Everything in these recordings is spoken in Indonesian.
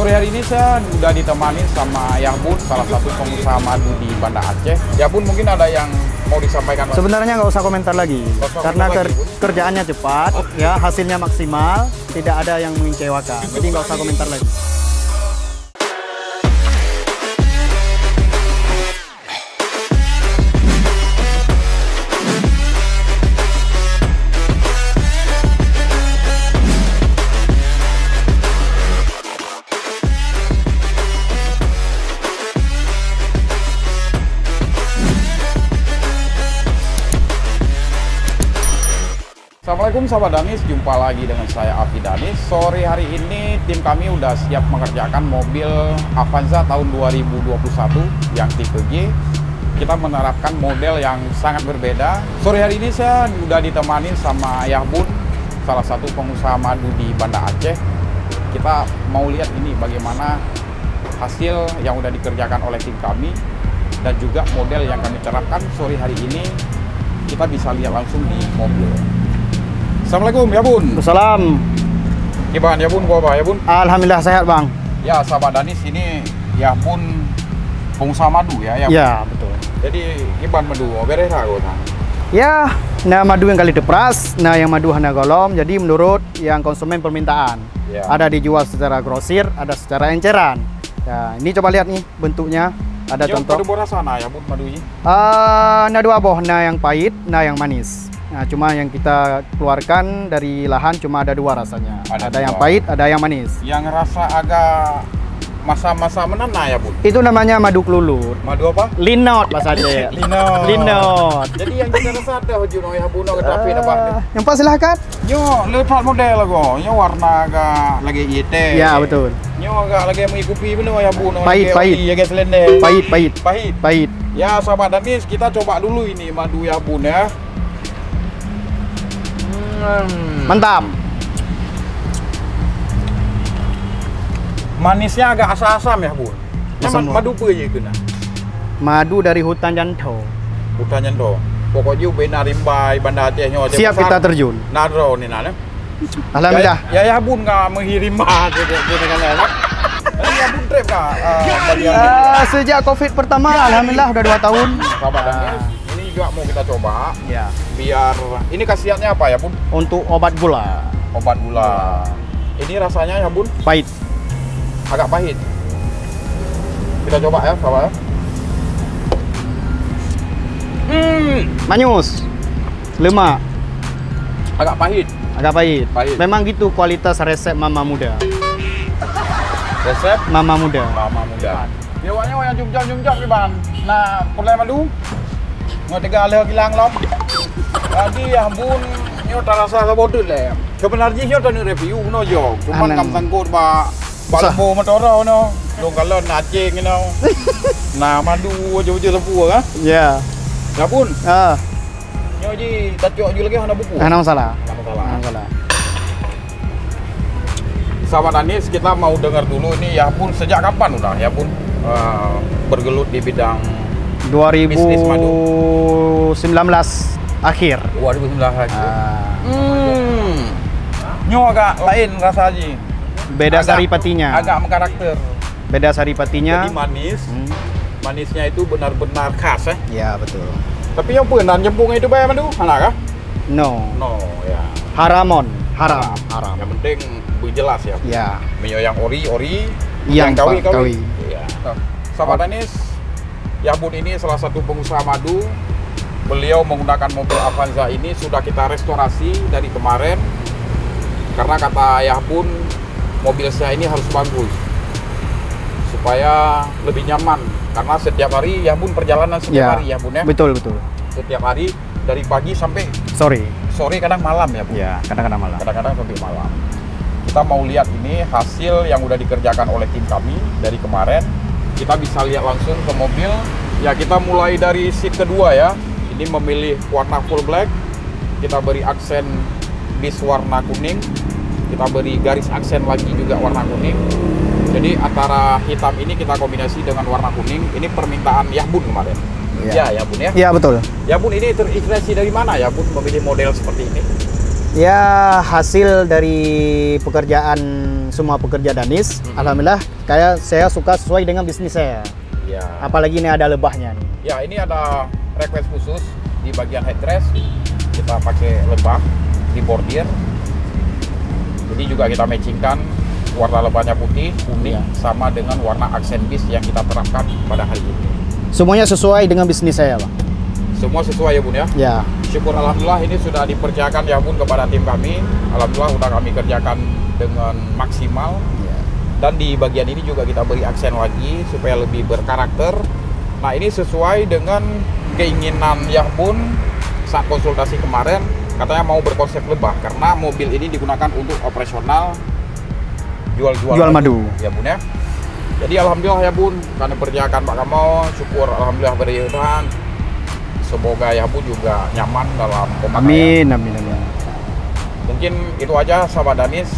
Sore hari ini saya udah ditemani sama Yabun, salah satu pengusaha madu di Banda Aceh. Yabun, mungkin ada yang mau disampaikan? Sebenarnya nggak usah komentar lagi, karena kerjaannya cepat, ya hasilnya maksimal, tidak ada yang mengecewakan. Jadi nggak usah komentar lagi. Assalamualaikum sahabat Danis, jumpa lagi dengan saya Afi Danis. Sore hari ini tim kami udah siap mengerjakan mobil Avanza tahun 2021 yang tipe G. Kita menerapkan model yang sangat berbeda. Sore hari ini saya udah ditemani sama Yabun, salah satu pengusaha madu di Banda Aceh. Kita mau lihat ini bagaimana hasil yang udah dikerjakan oleh tim kami dan juga model yang kami terapkan sore hari ini. Kita bisa lihat langsung di mobil. Assalamualaikum Yabun. Assalam. Gimana Yabun, gua apa Yabun? Alhamdulillah sehat bang. Ya sahabat Danis, ini Yabun pengusaha madu ya Yabun? Ya betul. Jadi gimana madu? Beres lah gua. Ya, nah madu yang kali depras, nah yang madu hana golom. Jadi menurut yang konsumen permintaan, Ya. ada dijual secara grosir, ada secara enceran. Ya, ini coba lihat nih bentuknya. Ada contoh. Madu borasa nah Yabun madu ini? Nah dua boh, nah yang pahit, nah yang manis. Nah, cuma yang kita keluarkan dari lahan cuma ada dua rasanya. Ada yang pahit, ada yang manis. Yang rasa agak masa-masa menana ya Bun? Itu namanya madu kelulut. Madu apa? Linot bahasa Aceh. Linot. Linot. Jadi yang kita rasa ada hujung ya Bun, ke tapi apa? Yang pas silahkan. Yo, lihat model go. Yo warna agak lagi yete. Ya betul. Yo agak lagi mengikuti bener ya Bun. Pahit. Ya guys lende. Pahit. Ya sahabat Danis, kita coba dulu ini madu ya Bun ya. Mantap. Manisnya agak asam-asam ya Bun. Madu apa aja kena? Madu dari hutan Janto. Hutan Janto. Pokoknya benar rimbai Banda Aceh nyo. Siap kita terjun. Nadro nih nana. Alhamdulillah. Ya Bun nggak menghirim mah dengan lain. Ya Bun trip kah? Sejak Covid pertama, alhamdulillah udah 2 tahun. Sahabat Danis, ini juga mau kita coba. Ya. Biar ini khasiatnya apa ya Bun? Untuk obat gula. Obat gula. Ini rasanya ya Bun? Pahit. Agak pahit. Kita coba ya, sahabat. Manyus. Lemak. Agak pahit. Agak pahit. Pahit. Memang gitu kualitas resep mama muda. Resep Mama muda. Mama muda. Biawanya yang jumjam ni bang. Nah, pulai madu. Ngotiga leh kilang lom. Jadi ya Bun, nyo tak rasa sabodut le. Sebenarnya nyo tak review no jo. Cuman kam sangkut ba balbo motor no. Dong kalau nacing no. Nah, madu jo-jo sepu kan? Ya. Ya Bun. Nyo ji tacok lagi hana buku. Nah, masalah. Masalah. Sahabat Danis, kita mau dengar dulu ini ya Bun, sejak kapan udah ya Bun bergelut di bidang 2019 akhir. 2019 akhir. Nyo agak lain rasanya. Beda saripatinya. Agak mengkarakter. Beda saripatinya. Jadi manis. Manisnya itu benar-benar khas Ya betul. Tapi yang pun dan jempung itu bayar madu, anak kah? No. No ya. Haram. Yang penting jelas ya. Ya. Minyak yang ori, Yang kawi. Iya. Sahabat Danis, Yabun ini salah satu pengusaha madu. Beliau menggunakan mobil Avanza ini sudah kita restorasi dari kemarin. Karena kata Yabun, mobil saya ini harus bagus supaya lebih nyaman. Karena setiap hari Yabun perjalanan setiap hari Yabun ya. Betul. Setiap hari dari pagi sampai sore kadang malam ya Bun. Ya, kadang-kadang malam. Kadang-kadang sampai malam. Kita mau lihat ini hasil yang udah dikerjakan oleh tim kami dari kemarin. Kita bisa lihat langsung ke mobil. Ya, kita mulai dari seat kedua ya. Ini memilih warna full black. Kita beri aksen bis warna kuning. Kita beri garis aksen lagi juga warna kuning. Jadi antara hitam ini kita kombinasi dengan warna kuning. Ini permintaan Yabun kemarin. Ya Bun ya. Ya betul. Ya Bun, ini terinspirasi dari mana ya Bun memilih model seperti ini? Ya hasil dari pekerjaan semua pekerja Danis. Alhamdulillah, kayak saya suka sesuai dengan bisnis saya. Ya. Apalagi ini ada lebahnya nih. Ya, ini ada request khusus di bagian headrest. Kita pakai lebah di bordir. Jadi juga kita matchingkan warna lebahnya putih, kuning, sama dengan warna aksen bis yang kita terapkan pada hari ini. Semuanya sesuai dengan bisnis saya, Bang. Semua sesuai ya Bun ya? Ya. Syukur alhamdulillah ini sudah dipercayakan ya Bun kepada tim kami. Alhamdulillah sudah kami kerjakan dengan maksimal. Dan di bagian ini juga kita beri aksen lagi supaya lebih berkarakter. Nah, ini sesuai dengan keinginan ya Bun saat konsultasi kemarin, katanya mau berkonsep lebah karena mobil ini digunakan untuk operasional jual madu ya Bun ya. Jadi alhamdulillah ya Bun, kami percayakan Pak Kamal, syukur alhamdulillah berjalan. Semoga ya Bun juga nyaman dalam pemakaian. Amin. Mungkin itu aja sahabat Danis.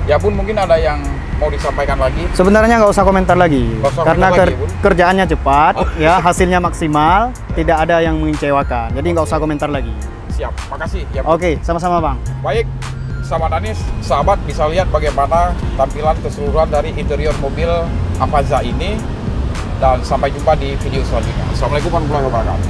Ya Bun, mungkin ada yang mau disampaikan lagi? Sebenarnya nggak usah komentar lagi, karena kerjaannya cepat, ya hasilnya maksimal, tidak ada yang mengecewakan. Jadi nggak usah komentar lagi. Siap, makasih ya Bun. Oke, sama-sama Bang. Baik, sahabat Danis, sahabat bisa lihat bagaimana tampilan keseluruhan dari interior mobil Avanza ini. Dan sampai jumpa di video selanjutnya. Assalamualaikum warahmatullahi wabarakatuh.